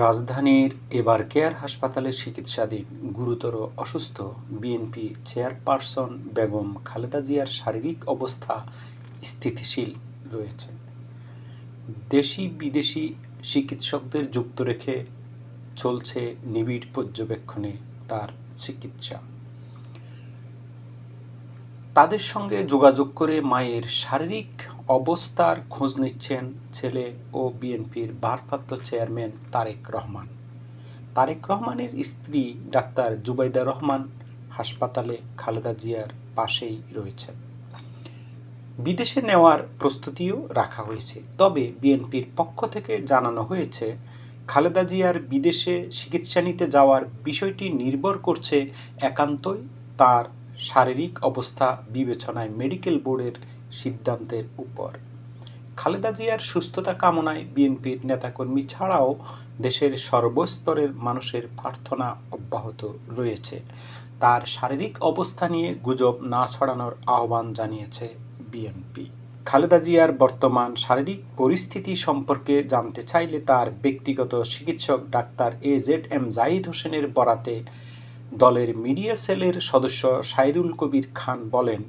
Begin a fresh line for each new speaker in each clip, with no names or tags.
রাজধানীর এবার কেয়ার হাসপাতালে চিকিৎসাধীন গুরুতর অসুস্থ বিএনপি চেয়ারপারসন বেগম খালেদা জিয়ার শারীরিক অবস্থা স্থিতিশীল রয়েছে। দেশি বিদেশি চিকিৎসকদের যুক্ত রেখে চলছে নিবিড় পর্যবেক্ষণে তার চিকিৎসা। তাদের সঙ্গে যোগাযোগ করে মায়ের শারীরিক অবস্থার খোঁজ নিচ্ছেন ছেলে ও বিএনপির ভারপ্রাপ্ত চেয়ারম্যান তারেক রহমান। তারেক রহমানের স্ত্রী ডাক্তার জুবাইদা রহমান হাসপাতালে খালেদা জিয়ার পাশেই রয়েছেন। বিদেশে নেওয়ার প্রস্তুতিও রাখা হয়েছে। তবে বিএনপির পক্ষ থেকে জানানো হয়েছে, খালেদা জিয়ার বিদেশে চিকিৎসা নিতে যাওয়ার বিষয়টি নির্ভর করছে একান্তই তার শারীরিক অবস্থা বিবেচনায় মেডিকেল বোর্ডের সিদ্ধান্তের উপর। খালেদা জিয়ার সুস্থতা কামনায় বিএনপির নেতাকর্মী ছাড়াও দেশের সর্বস্তরের মানুষের প্রার্থনা অব্যাহত রয়েছে। তার শারীরিক অবস্থা নিয়ে গুজব না ছড়ানোর আহ্বান জানিয়েছে বিএনপি। খালেদা জিয়ার বর্তমান শারীরিক পরিস্থিতি সম্পর্কে জানতে চাইলে তার ব্যক্তিগত চিকিৎসক ডাক্তার AZM জাহিদ হোসেনের বরাতে দলের মিডিয়া সেলের সদস্য সাইরুল কবির খান বলেন,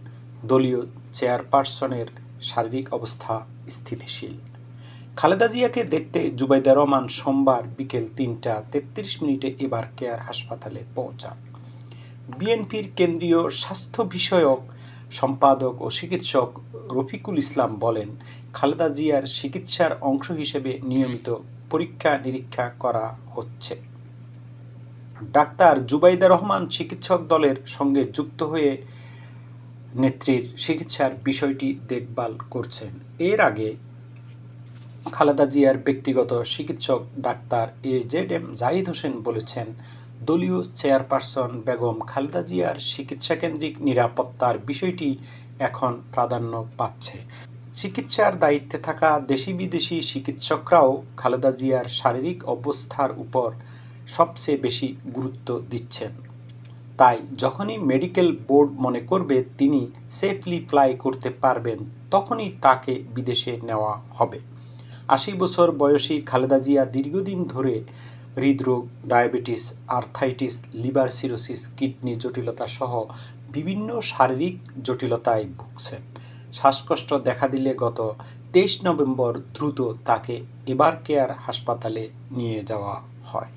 দলীয় চেয়ারপারসনের শারীরিক অবস্থা স্থিতিশীল। খালেদা জিয়াকে দেখতে জুবাইদা রহমান সোমবার বিকেল ৩টা ৩৩ এবার কেয়ার হাসপাতালে পৌঁছান। বিএনপির কেন্দ্রীয় স্বাস্থ্য বিষয়ক সম্পাদক ও চিকিৎসক রফিকুল ইসলাম বলেন, খালেদা জিয়ার চিকিৎসার অংশ হিসেবে নিয়মিত পরীক্ষা নিরীক্ষা করা হচ্ছে। ডাক্তার জুবাইদা রহমান চিকিৎসক দলের সঙ্গে যুক্ত হয়ে নেত্রীর চিকিৎসার বিষয়টি দেখভাল করছেন। এর আগে খালেদা জিয়ার ব্যক্তিগত চিকিৎসক ডাক্তার AZM জাহিদ হোসেন বলেছেন, দলীয় চেয়ারপারসন বেগম খালেদা জিয়ার চিকিৎসাকেন্দ্রিক নিরাপত্তার বিষয়টি এখন প্রাধান্য পাচ্ছে। চিকিৎসার দায়িত্বে থাকা দেশি বিদেশি চিকিৎসকরাও খালেদা জিয়ার শারীরিক অবস্থার উপর সবচেয়ে বেশি গুরুত্ব দিচ্ছেন। তাই যখনই মেডিকেল বোর্ড মনে করবে তিনি সেফলি ফ্লাই করতে পারবেন, তখনই তাকে বিদেশে নেওয়া হবে। ৮০ বছর বয়সী খালেদা জিয়া দীর্ঘদিন ধরে হৃদরোগ, diabetes, arthritis, liver cirrhosis, kidney জটিলতা সহ বিভিন্ন শারীরিক জটিলতায় ভুগছেন। শ্বাসকষ্ট দেখা দিলে গত ২৩ নভেম্বর দ্রুত তাকে এবার কেয়ার হাসপাতালে নিয়ে যাওয়া হয়।